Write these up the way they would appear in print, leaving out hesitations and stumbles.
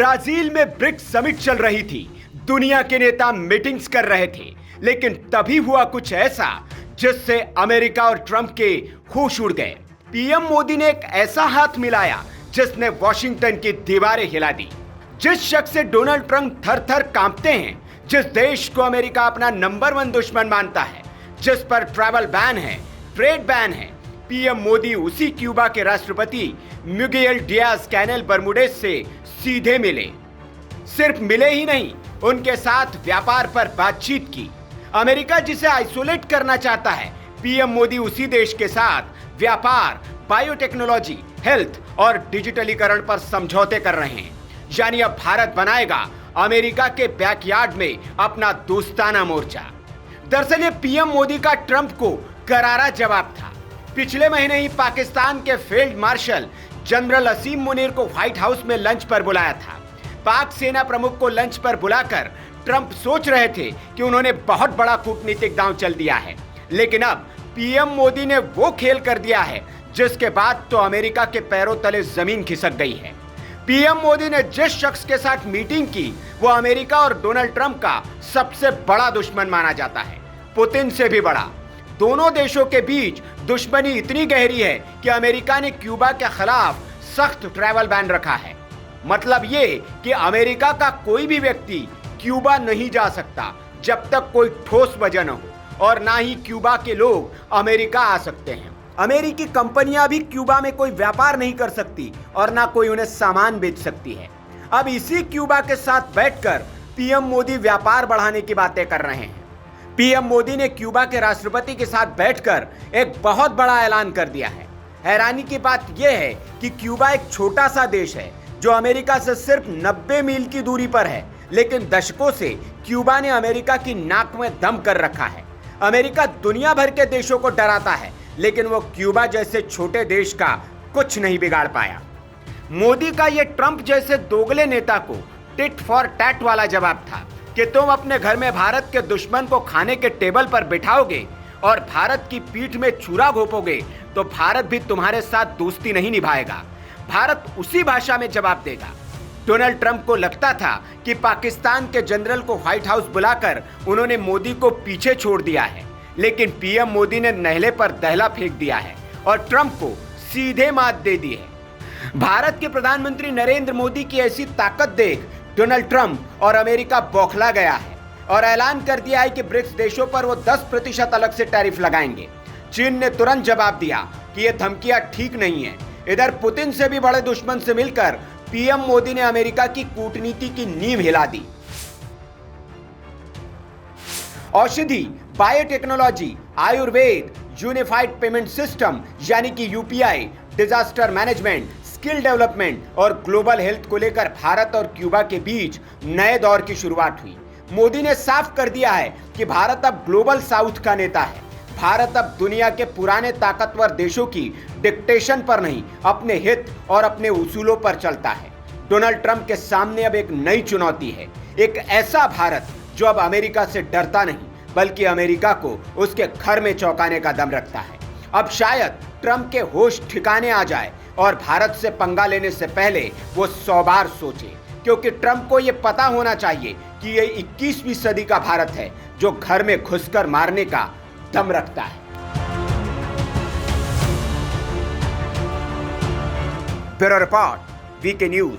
Brazil में BRICS summit चल रही थी। दुनिया के नेता मीटिंग्स कर रहे थे, लेकिन तभी हुआ कुछ ऐसा जिससे अमेरिका और ट्रंप के होश उड़ गए। पीएम मोदी ने एक ऐसा हाथ मिलाया जिसने वॉशिंगटन की दीवारें हिला दी। जिस शख्स से डोनाल्ड ट्रंप थर थर कांपते हैं, जिस देश को अमेरिका अपना नंबर 1 दुश्मन मानता है, जिस पर ट्रैवल बैन है, ट्रेड बैन है, पीएम मोदी उसी क्यूबा के राष्ट्रपति मिगुएल डियाज कैनेल बर्मुडेज से सीधे मिले। सिर्फ मिले ही नहीं, उनके साथ व्यापार पर बातचीत की। अमेरिका जिसे आइसोलेट करना चाहता है, पीएम मोदी उसी देश के साथ व्यापार, बायोटेक्नोलॉजी, हेल्थ और डिजिटलीकरण पर समझौते कर रहे हैं। यानी अब भारत बनाएगा अमेरिका के बैकयार्ड में अपना दोस्ताना मोर्चा। दरअसल ये पीएम मोदी का ट्रंप को करारा जवाब था। पिछले महीने ही पाकिस्तान के फील्ड मार्शल जनरल असीम मुनीर को व्हाइट हाउस में लंच पर बुलाया था। पाक सेना प्रमुख को लंच पर बुलाकर ट्रंप सोच रहे थे कि उन्होंने बहुत बड़ा कूटनीतिक दांव चल दिया है, लेकिन अब पीएम मोदी ने वो खेल कर दिया है जिसके बाद तो अमेरिका के पैरों तले जमीन खिसक गई है। पीएम मोदी ने जिस शख्स के साथ मीटिंग की, वो अमेरिका और डोनाल्ड ट्रंप का सबसे बड़ा दुश्मन माना जाता है, पुतिन से भी बड़ा। दोनों देशों के बीच दुश्मनी इतनी गहरी है कि अमेरिका ने क्यूबा के खिलाफ सख्त ट्रैवल बैन रखा है। मतलब ये कि अमेरिका का कोई भी व्यक्ति क्यूबा नहीं जा सकता जब तक कोई ठोस वजह न हो, और ना ही क्यूबा के लोग अमेरिका आ सकते हैं। अमेरिकी कंपनियां भी क्यूबा में कोई व्यापार नहीं कर सकती और ना कोई उन्हें सामान बेच सकती है। अब इसी क्यूबा के साथ बैठकर पीएम मोदी व्यापार बढ़ाने की बातें कर रहे हैं। पीएम मोदी ने क्यूबा के राष्ट्रपति के साथ बैठकर एक बहुत बड़ा ऐलान कर दिया है। हैरानी की बात यह है कि क्यूबा एक छोटा सा देश है जो अमेरिका से सिर्फ 90 मील की दूरी पर है, लेकिन दशकों से क्यूबा ने अमेरिका की नाक में दम कर रखा है। अमेरिका दुनिया भर के देशों को डराता है, लेकिन वो क्यूबा जैसे छोटे देश का कुछ नहीं बिगाड़ पाया। मोदी का ये ट्रंप जैसे दोगले नेता को टिट फॉर टैट वाला जवाब था कि तुम अपने घर में भारत के दुश्मन को खाने के टेबल पर बिठाओगे और भारत की पीठ में छुरा घोंपोगे तो भारत भी तुम्हारे साथ दोस्ती नहीं निभाएगा। भारत उसी भाषा में जवाब देगा। डोनाल्ड ट्रंप को लगता था कि पाकिस्तान के जनरल को व्हाइट हाउस बुलाकर उन्होंने मोदी को पीछे छोड़ दिया है, लेकिन पीएम मोदी ने नहले पर दहला फेंक दिया है और ट्रंप को सीधे मात दे दी है। भारत के प्रधानमंत्री नरेंद्र मोदी की ऐसी ताकत देख डोनाल्ड ट्रंप और अमेरिका बौखला गया है और ऐलान कर दिया है कि ब्रिक्स देशों पर वो 10% अलग से टैरिफ लगाएंगे। चीन ने तुरंत जवाब दिया कि ये धमकियां ठीक नहीं है। इधर पुतिन से भी बड़े दुश्मन से मिलकर पीएम मोदी ने अमेरिका की कूटनीति की नींव हिला दी। औषधि, biotechnology, Ayurveda, unified payment system यानी कि UPI, disaster management, skill development और ग्लोबल हेल्थ को लेकर भारत और क्यूबा के बीच नए दौर की शुरुआत हुई। मोदी ने साफ कर दिया है कि भारत अब ग्लोबल साउथ का नेता है। भारत अब दुनिया के पुराने ताकतवर देशों की डिक्टेशन पर नहीं, अपने हित और अपने उसूलों पर चलता है। डोनाल्ड ट्रंप के सामने अब एक नई चुनौती है, एक ऐसा भारत जो अब अमेरिका से डरता नहीं, बल्कि अमेरिका को उसके घर में चौंकाने का दम रखता है। अब शायद ट्रंप के होश ठिकाने आ जाए और भारत से पंगा लेने से पहले वो 100 बार सोचे, क्योंकि ट्रंप को ये पता होना चाहिए कि ये 21वीं सदी का भारत है जो घर में घुसकर मारने का दम रखता है। Bureau report, VK news.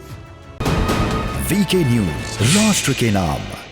VK news, राष्ट्र के नाम।